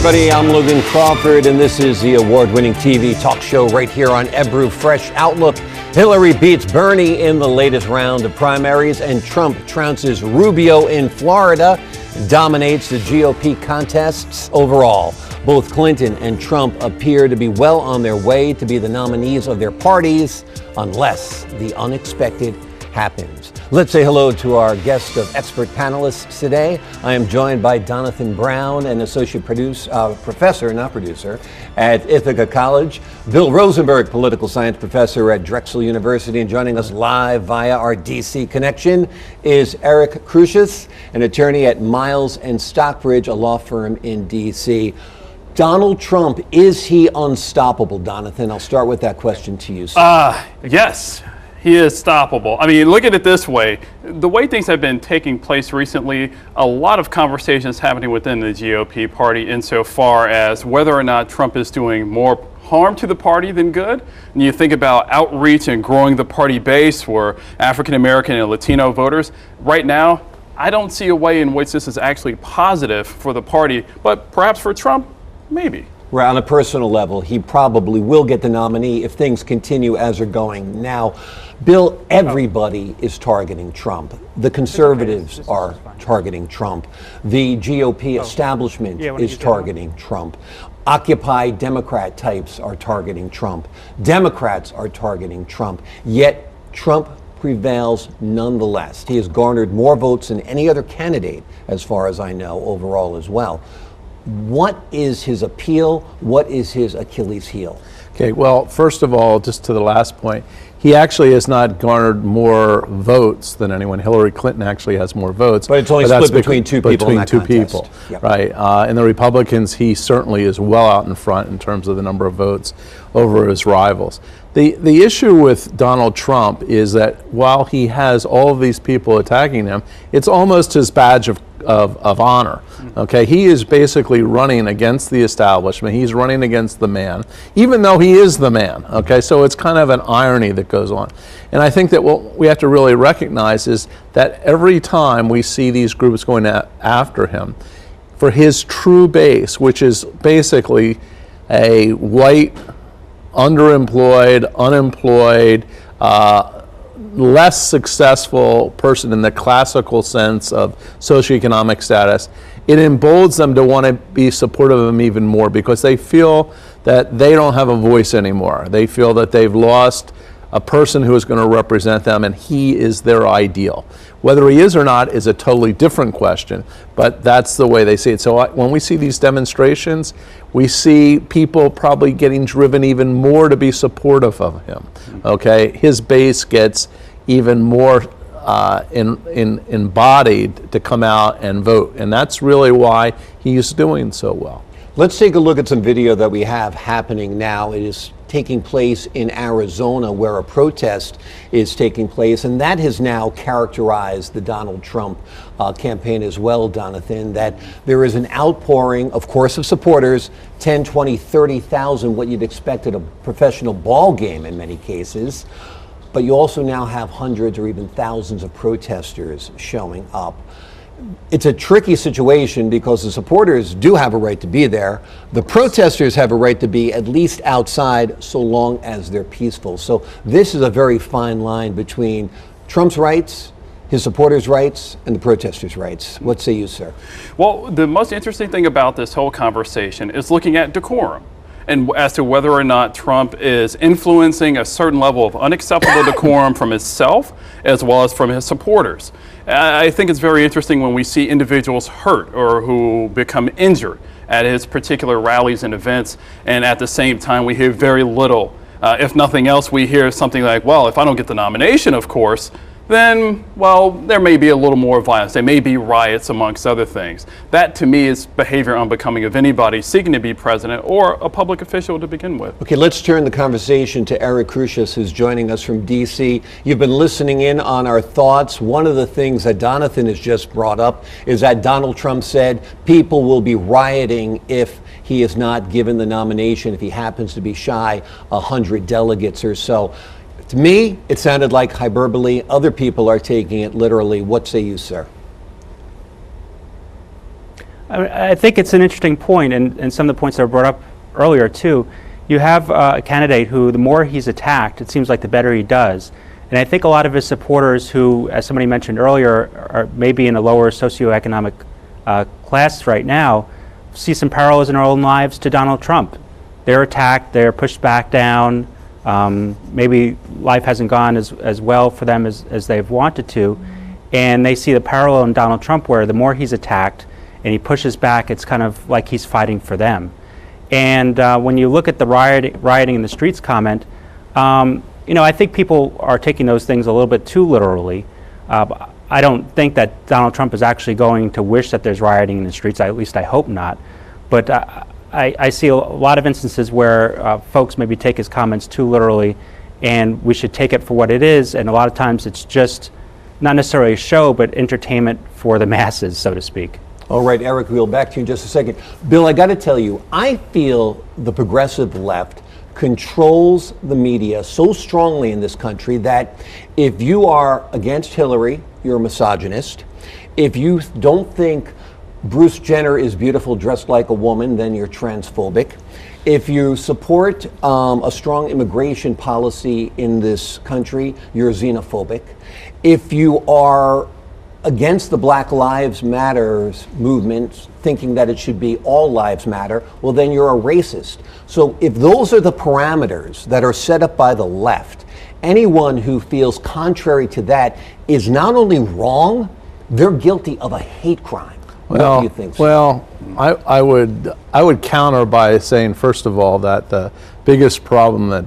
everybody. I'm Logan Crawford, and this is the award-winning TV talk show right here on Ebru Fresh Outlook. Hillary beats Bernie in the latest round of primaries, and Trump trounces Rubio in Florida, dominates the GOP contests overall. Both Clinton and Trump appear to be well on their way to be the nominees of their parties, unless the unexpected happens. Let's say hello to our guest of expert panelists today. I am joined by Donathan Brown, an associate professor at Ithaca College, Bill Rosenberg, political science professor at Drexel University, and joining us live via our DC connection is Eric Crusius, an attorney at Miles and Stockbridge, a law firm in DC. Donald Trump, is he unstoppable, Donathan? I'll start with that question to you, sir. Yes. He is stoppable. I mean, look at it this way. The way things have been taking place recently, a lot of conversations happening within the GOP party insofar as whether or not Trump is doing more harm to the party than good. And you think about outreach and growing the party base for African American and Latino voters. Right now, I don't see a way in which this is actually positive for the party, but perhaps for Trump, maybe. Right, on a personal level, he probably will get the nominee if things continue as they're going now. Bill, everybody is targeting Trump. The conservatives are targeting Trump. The GOP establishment is targeting Trump. Occupy Democrat types are targeting Trump. Democrats are targeting Trump. Yet Trump prevails nonetheless. He has garnered more votes than any other candidate, as far as I know, overall as well. What is his appeal? What is his Achilles heel? Okay, well, first of all, just to the last point, he actually has not garnered more votes than anyone. Hillary Clinton actually has more votes. But it's only split between two people in that contest. Yep. Right. In the Republicans, he certainly is well out in front in terms of the number of votes over his rivals. The issue with Donald Trump is that while he has all of these people attacking him, it's almost his badge of honor. Okay, he is basically running against the establishment. He's running against the man, even though he is the man. Okay, so it's kind of an irony that goes on. And I think that what we have to really recognize is that every time we see these groups going after him, for his true base, which is basically a white, underemployed, unemployed, less successful person in the classical sense of socioeconomic status, it emboldens them to want to be supportive of him even more because they feel that they don't have a voice anymore. They feel that they've lost a person who is going to represent them, and he is their ideal. Whether he is or not is a totally different question, but that's the way they see it. So when we see these demonstrations, we see people probably getting driven even more to be supportive of him. Okay, his base gets even more embodied to come out and vote, and that's really why he's doing so well. Let's take a look at some video that we have happening now. It is taking place in Arizona, where a protest is taking place, and that has now characterized the Donald Trump campaign as well, Donathan, that there is an outpouring, of course, of supporters, 10, 20, 30,000, what you'd expect at a professional ball game in many cases, but you also now have hundreds or even thousands of protesters showing up. It's a tricky situation because the supporters do have a right to be there. The protesters have a right to be at least outside so long as they're peaceful. So this is a very fine line between Trump's rights, his supporters' rights, and the protesters' rights. What say you, sir? Well, the most interesting thing about this whole conversation is looking at decorum, and as to whether or not Trump is influencing a certain level of unacceptable decorum from himself as well as from his supporters. I think it's very interesting when we see individuals hurt or who become injured at his particular rallies and events, and at the same time we hear very little. If nothing else, we hear something like, well, if I don't get the nomination, of course, then, well, there may be a little more violence. There may be riots, amongst other things. That, to me, is behavior unbecoming of anybody seeking to be president or a public official to begin with. Okay, let's turn the conversation to Eric Crusius, who's joining us from D.C. You've been listening in on our thoughts. One of the things that Donathan has just brought up is that Donald Trump said people will be rioting if he is not given the nomination, if he happens to be shy 100 delegates or so. To me, it sounded like hyperbole. Other people are taking it literally. What say you, sir? I think it's an interesting point, and some of the points that were brought up earlier too. You have a candidate who, the more he's attacked, it seems like the better he does. And I think a lot of his supporters who, as somebody mentioned earlier, are maybe in a lower socioeconomic class right now, see some parallels in their own lives to Donald Trump. They're attacked, they're pushed back down, maybe life hasn't gone as well for them as they've wanted to, and they see the parallel in Donald Trump where the more he's attacked and he pushes back, it's kind of like he's fighting for them. And when you look at the rioting in the streets comment, I think people are taking those things a little bit too literally. I don't think that Donald Trump is actually going to wish that there's rioting in the streets, at least I hope not. But I see a lot of instances where folks maybe take his comments too literally, and we should take it for what it is, and a lot of times it's just not necessarily a show, but entertainment for the masses, so to speak. All right, Eric, we'll back to you in just a second. Bill, I got to tell you, I feel the progressive left controls the media so strongly in this country that if you are against Hillary, you're a misogynist. If you don't think Bruce Jenner is beautiful dressed like a woman, then you're transphobic. If you support a strong immigration policy in this country, you're xenophobic. If you are against the Black Lives Matter movement, thinking that it should be all lives matter, well, then you're a racist. So if those are the parameters that are set up by the left, anyone who feels contrary to that is not only wrong, they're guilty of a hate crime. What do you think, sir? Well, I would counter by saying, first of all, that the biggest problem that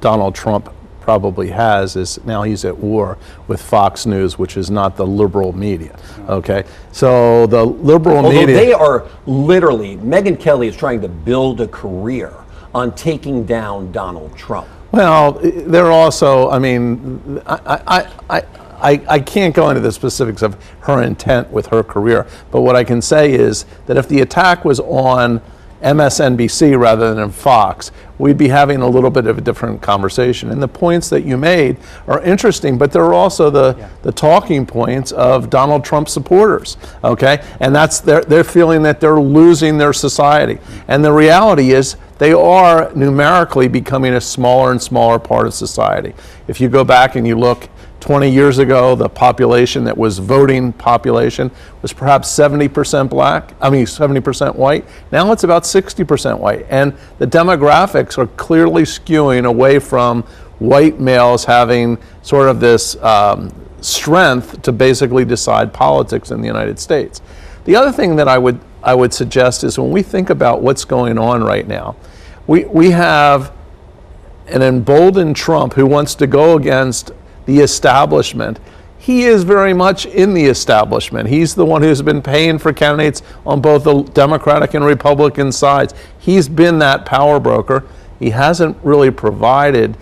Donald Trump probably has is now he's at war with Fox News, which is not the liberal media. Okay, so the liberal media, they are literally, Megyn Kelly is trying to build a career on taking down Donald Trump. Well, they're also, I mean, I can't go into the specifics of her intent with her career, but what I can say is that if the attack was on MSNBC rather than Fox, we'd be having a little bit of a different conversation. And the points that you made are interesting, but they're also the talking points of Donald Trump supporters, okay? And that's they're feeling that they're losing their society. And the reality is they are numerically becoming a smaller and smaller part of society. If you go back and you look 20 years ago, the population that was voting population was perhaps 70% black, 70% white. Now it's about 60% white. And the demographics are clearly skewing away from white males having sort of this strength to basically decide politics in the United States. The other thing that I would suggest is when we think about what's going on right now, we have an emboldened Trump who wants to go against the establishment. He is very much in the establishment. He's the one who's been paying for candidates on both the Democratic and Republican sides. He's been that power broker. He hasn't really provided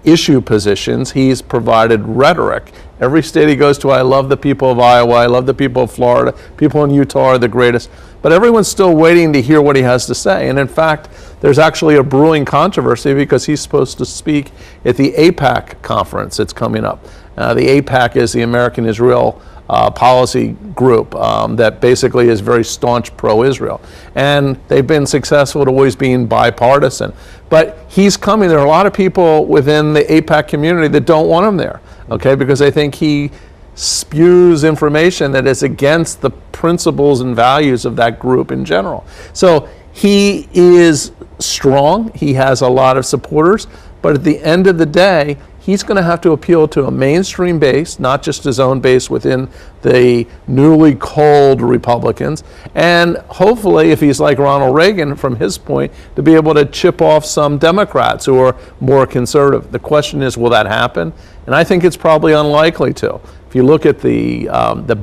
issue positions. He's provided rhetoric. Every state he goes to, I love the people of Iowa, I love the people of Florida, people in Utah are the greatest. But everyone's still waiting to hear what he has to say. And in fact, there's actually a brewing controversy because he's supposed to speak at the AIPAC conference that's coming up. The AIPAC is the American Israel policy group that basically is very staunch pro-Israel. And they've been successful at always being bipartisan. But he's coming. There are a lot of people within the AIPAC community that don't want him there, okay, because they think he spews information that is against the principles and values of that group in general. So he is strong. He has a lot of supporters. But at the end of the day, he's going to have to appeal to a mainstream base, not just his own base within the newly culled Republicans, and hopefully, if he's like Ronald Reagan, from his point, to be able to chip off some Democrats who are more conservative. The question is, will that happen? And I think it's probably unlikely to. If you look at the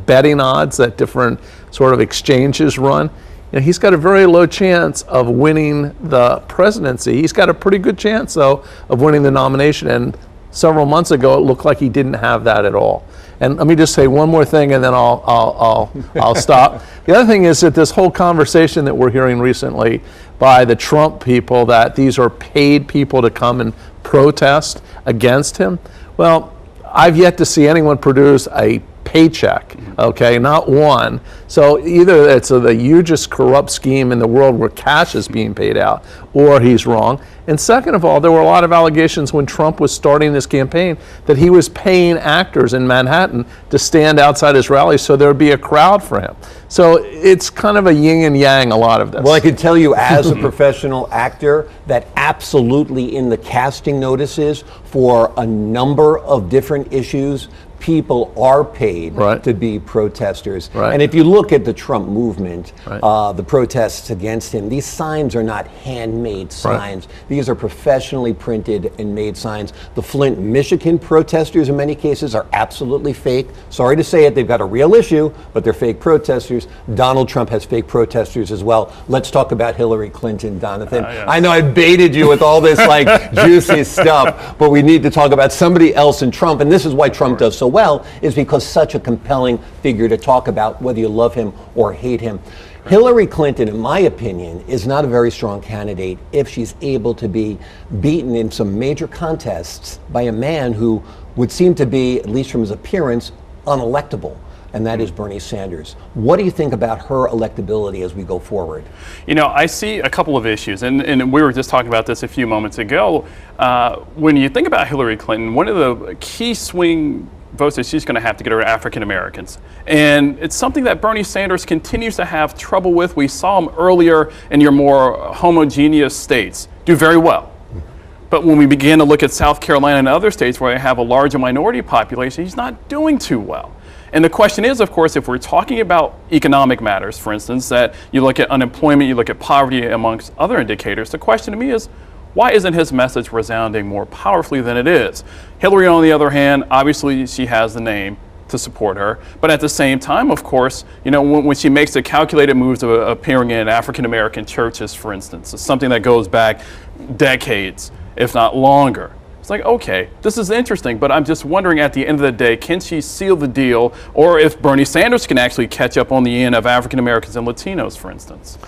betting odds that different sort of exchanges run, he's got a very low chance of winning the presidency. He's got a pretty good chance, though, of winning the nomination. And several months ago, it looked like he didn't have that at all. And let me just say one more thing, and then I'll stop. The other thing is that this whole conversation that we're hearing recently by the Trump people, that these are paid people to come and protest against him. Well, I've yet to see anyone produce a paycheck, okay, not one. So either it's the hugest corrupt scheme in the world where cash is being paid out, or he's wrong. And second of all, there were a lot of allegations when Trump was starting this campaign that he was paying actors in Manhattan to stand outside his rallies so there would be a crowd for him. So it's kind of a yin and yang, a lot of this. Well, I can tell you as a professional actor that absolutely in the casting notices for a number of different issues, people are paid to be protesters. And if you look at the Trump movement, the protests against him, these signs are not handmade signs. These are professionally printed and made signs. The Flint, Michigan protesters in many cases are absolutely fake. Sorry to say it, they've got a real issue, but they're fake protesters. Donald Trump has fake protesters as well. Let's talk about Hillary Clinton, Donathan. I know I baited you with all this like juicy stuff, but we need to talk about somebody else in Trump, and this is why Trump does so well, is because such a compelling figure to talk about, whether you love him or hate him. Hillary Clinton, in my opinion, is not a very strong candidate if she's able to be beaten in some major contests by a man who would seem to be, at least from his appearance, unelectable, and that is Bernie Sanders. What do you think about her electability as we go forward? You know, I see a couple of issues, and we were just talking about this a few moments ago. When you think about Hillary Clinton, one of the key swing votes that she's going to have to get are African Americans. And it's something that Bernie Sanders continues to have trouble with. We saw him earlier in your more homogeneous states do very well. But when we begin to look at South Carolina and other states where they have a larger minority population, he's not doing too well. And the question is, of course, if we're talking about economic matters, for instance, that you look at unemployment, you look at poverty amongst other indicators, the question to me is, why isn't his message resounding more powerfully than it is? Hillary, on the other hand, obviously she has the name to support her, but at the same time, of course, you know, when she makes the calculated moves of appearing in African American churches, for instance, it's something that goes back decades, if not longer. It's like, okay, this is interesting, but I'm just wondering at the end of the day, can she seal the deal, or if Bernie Sanders can actually catch up on the end of African Americans and Latinos, for instance?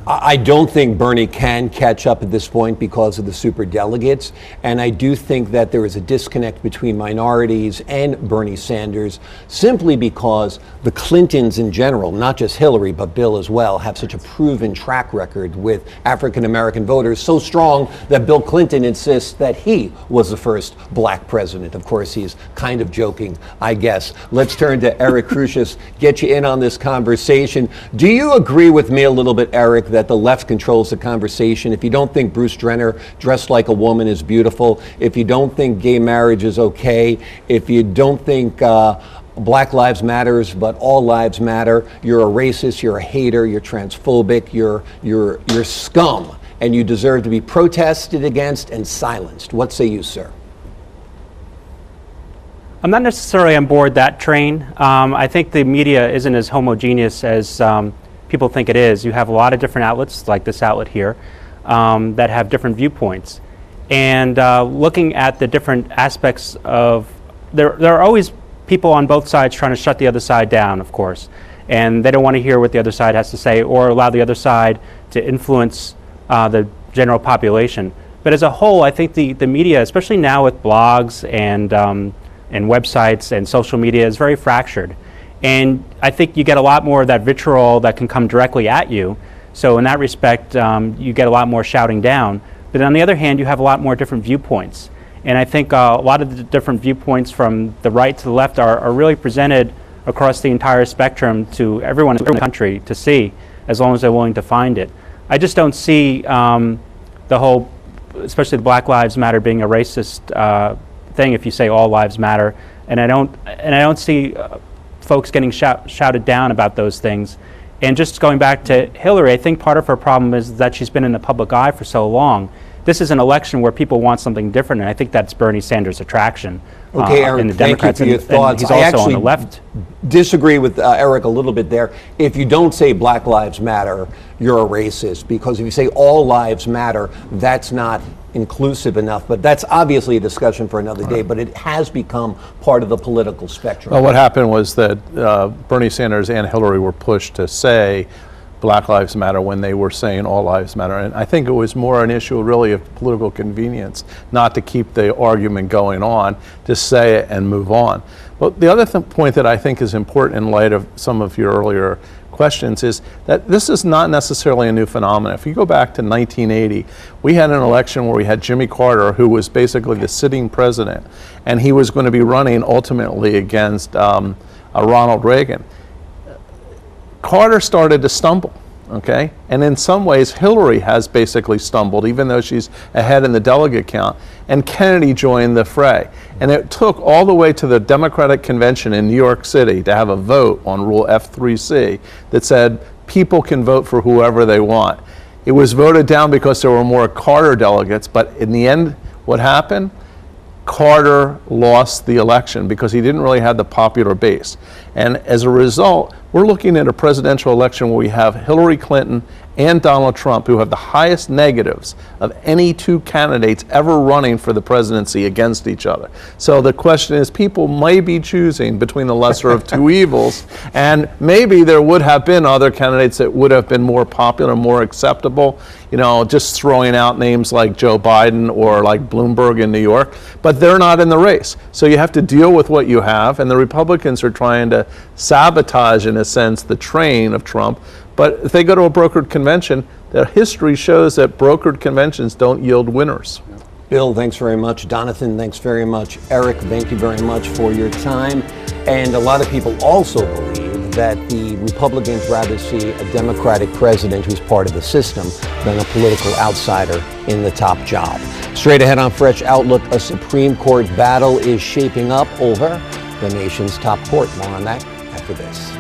I don't think Bernie can catch up at this point because of the superdelegates, and I do think that there is a disconnect between minorities and Bernie Sanders simply because the Clintons in general, not just Hillary, but Bill as well, have such a proven track record with African American voters, so strong that Bill Clinton insists that he was the first black president. Of course, he's kind of joking, I guess. Let's turn to Eric Crusius, get you in on this conversation. Do you agree with me a little bit, Eric, that the left controls the conversation? If you don't think Bruce Jenner dressed like a woman is beautiful, if you don't think gay marriage is okay, if you don't think Black Lives Matters but all lives matter, you're a racist, you're a hater, you're transphobic, you're scum, and you deserve to be protested against and silenced. What say you, sir? I'm not necessarily on board that train. I think the media isn't as homogeneous as people think it is. You have a lot of different outlets, like this outlet here, that have different viewpoints. And looking at the different aspects of, there are always people on both sides trying to shut the other side down, of course. And they don't want to hear what the other side has to say or allow the other side to influence the general population. But as a whole, I think the media, especially now with blogs and websites and social media, is very fractured. And I think you get a lot more of that vitriol that can come directly at you. So in that respect, you get a lot more shouting down. But on the other hand, you have a lot more different viewpoints. And I think a lot of the different viewpoints from the right to the left are really presented across the entire spectrum to everyone in the country to see, as long as they're willing to find it. I just don't see the whole, especially the Black Lives Matter, being a racist thing if you say all lives matter. And I don't see folks getting shouted down about those things. And just going back to Hillary, I think part of her problem is that she's been in the public eye for so long. This is an election where people want something different, and I think that's Bernie Sanders' attraction. Okay, Eric, in the Democrats, thank you for your thoughts. He's also on the left. Disagree with Eric a little bit there. If you don't say Black Lives Matter, you're a racist, because if you say all lives matter, that's not inclusive enough. But that's obviously a discussion for another day, but it has become part of the political spectrum. Well, what happened was that Bernie Sanders and Hillary were pushed to say Black Lives Matter when they were saying all lives matter. And I think it was more an issue really of political convenience, not to keep the argument going on, just say it and move on. But the other point that I think is important in light of some of your earlier questions is that this is not necessarily a new phenomenon. If you go back to 1980, we had an election where we had Jimmy Carter, who was basically the sitting president, and he was going to be running ultimately against Ronald Reagan. Carter started to stumble, okay? And in some ways, Hillary has basically stumbled, even though she's ahead in the delegate count, and Kennedy joined the fray. And it took all the way to the Democratic Convention in New York City to have a vote on Rule F3C that said people can vote for whoever they want. It was voted down because there were more Carter delegates, but in the end, what happened? Carter lost the election because he didn't really have the popular base. And as a result, we're looking at a presidential election where we have Hillary Clinton and Donald Trump, who have the highest negatives of any two candidates ever running for the presidency against each other. So the question is, people may be choosing between the lesser of two evils, and maybe there would have been other candidates that would have been more popular, more acceptable, you know, just throwing out names like Joe Biden or like Bloomberg in New York, but they're not in the race. So you have to deal with what you have, and the Republicans are trying to sabotage, in a sense, the train of Trump. But if they go to a brokered convention, the history shows that brokered conventions don't yield winners. Bill, thanks very much. Jonathan, thanks very much. Eric, thank you very much for your time. And a lot of people also believe that the Republicans rather see a Democratic president who's part of the system than a political outsider in the top job. Straight ahead on Fresh Outlook, a Supreme Court battle is shaping up over the nation's top court. More on that after this.